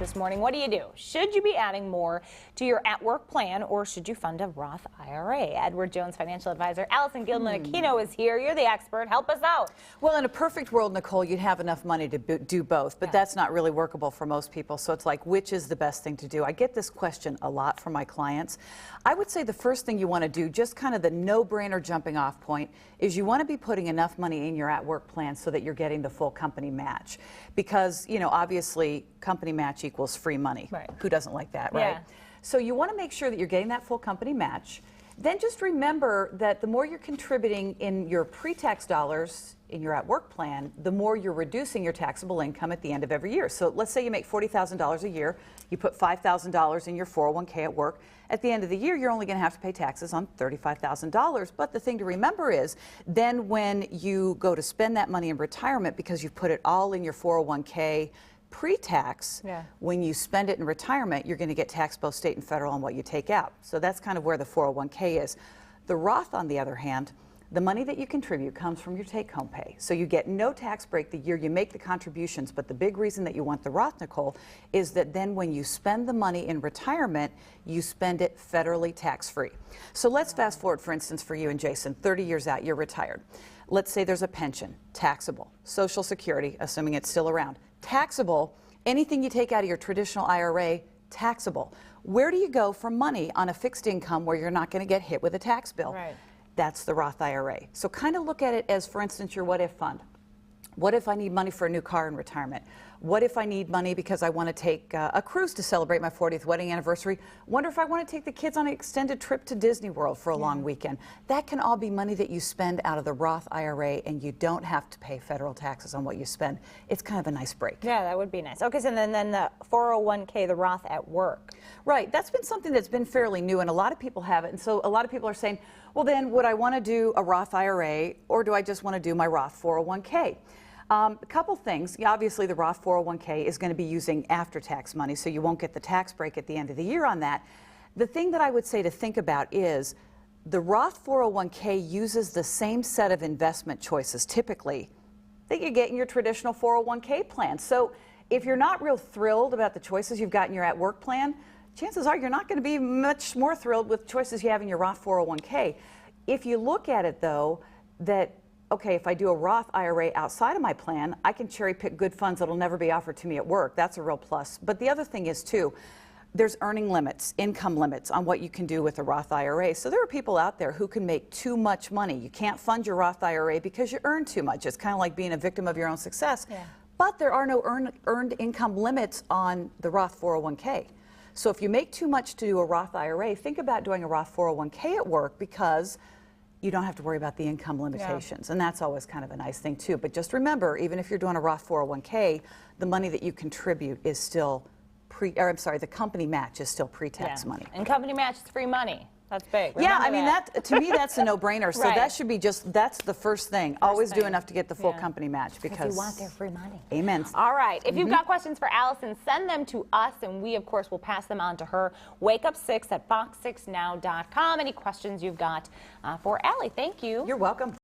this morning. What do you do? Should you be adding more to your at-work plan, or should you fund a Roth IRA? Edward Jones financial advisor Allison Gilman-Aquino is here. You're the expert. Help us out. Well, in a perfect world, Nicole, you'd have enough money to do both, but that's not really workable for most people. So it's like, which is the best thing to do? I get this question a lot from my clients. I would say the first thing you want to do, just kind of the no-brainer jumping off point, is you want to be putting enough money in your at-work plan so that you're getting the full company match. Because, you know, obviously company match equals free money. Right. Who doesn't like that, right? Yeah. So you want to make sure that you're getting that full company match. Then just remember that the more you're contributing in your pre-tax dollars in your at-work plan, the more you're reducing your taxable income at the end of every year. So let's say you make $40,000 a year, you put $5,000 in your 401k at work. At the end of the year, you're only going to have to pay taxes on $35,000. But the thing to remember is, then when you go to spend that money in retirement, because you've put it all in your 401k pre-tax, when you spend it in retirement, you're going to get taxed both state and federal on what you take out. So that's kind of where the 401k is. The Roth, on the other hand, the money that you contribute comes from your take-home pay. So you get no tax break the year you make the contributions. But the big reason that you want the Roth, Nicole, is that then when you spend the money in retirement, you spend it federally tax-free. So let's fast forward, for instance, for you and Jason, 30 years out, you're retired. Let's say there's a pension, taxable. Social Security, assuming it's still around, taxable. Anything you take out of your traditional IRA, taxable. Where do you go for money on a fixed income where you're not going to get hit with a tax bill? Right. That's the Roth IRA. So kind of look at it as, for instance, your what if fund. What if I need money for a new car in retirement? What if I need money because I want to take a cruise to celebrate my 40th wedding anniversary? Wonder if I want to take the kids on an extended trip to Disney World for a long weekend. That can all be money that you spend out of the Roth IRA, and you don't have to pay federal taxes on what you spend. It's kind of a nice break. Yeah, that would be nice. Okay, so then the 401k, the Roth at work. Right, that's been something that's been fairly new, and a lot of people have it. And so a lot of people are saying, well, then would I want to do a Roth IRA, or do I just want to do my Roth 401k? A couple things. Obviously, the Roth 401k is going to be using after-tax money, so you won't get the tax break at the end of the year on that. The thing that I would say to think about is the Roth 401k uses the same set of investment choices, typically, that you get in your traditional 401k plan. So if you're not real thrilled about the choices you've got in your at-work plan, chances are you're not going to be much more thrilled with choices you have in your Roth 401k. If you look at it, though, that okay, if I do a Roth IRA outside of my plan, I can cherry pick good funds that'll never be offered to me at work. That's a real plus. But the other thing is, too, there's earning limits, income limits on what you can do with a Roth IRA. So there are people out there who can make too much money. You can't fund your Roth IRA because you earn too much. It's kind of like being a victim of your own success. Yeah. But there are no earned income limits on the Roth 401k. So if you make too much to do a Roth IRA, think about doing a Roth 401k at work, because you don't have to worry about the income limitations. And that's always kind of a nice thing too. But just remember, even if you're doing a Roth 401k, the money that you contribute is still the company match is still pre-tax money. And company match is free money. That's big. Yeah, I mean, that to me, that's a no-brainer. So that should be that's the first thing. Always do enough to get the full company match, because you want their free money. Amen. All right. If you've got questions for Allison, send them to us, and we, of course, will pass them on to her. Wake up6 at fox6now.com. Any questions you've got for Allie? Thank you. You're welcome.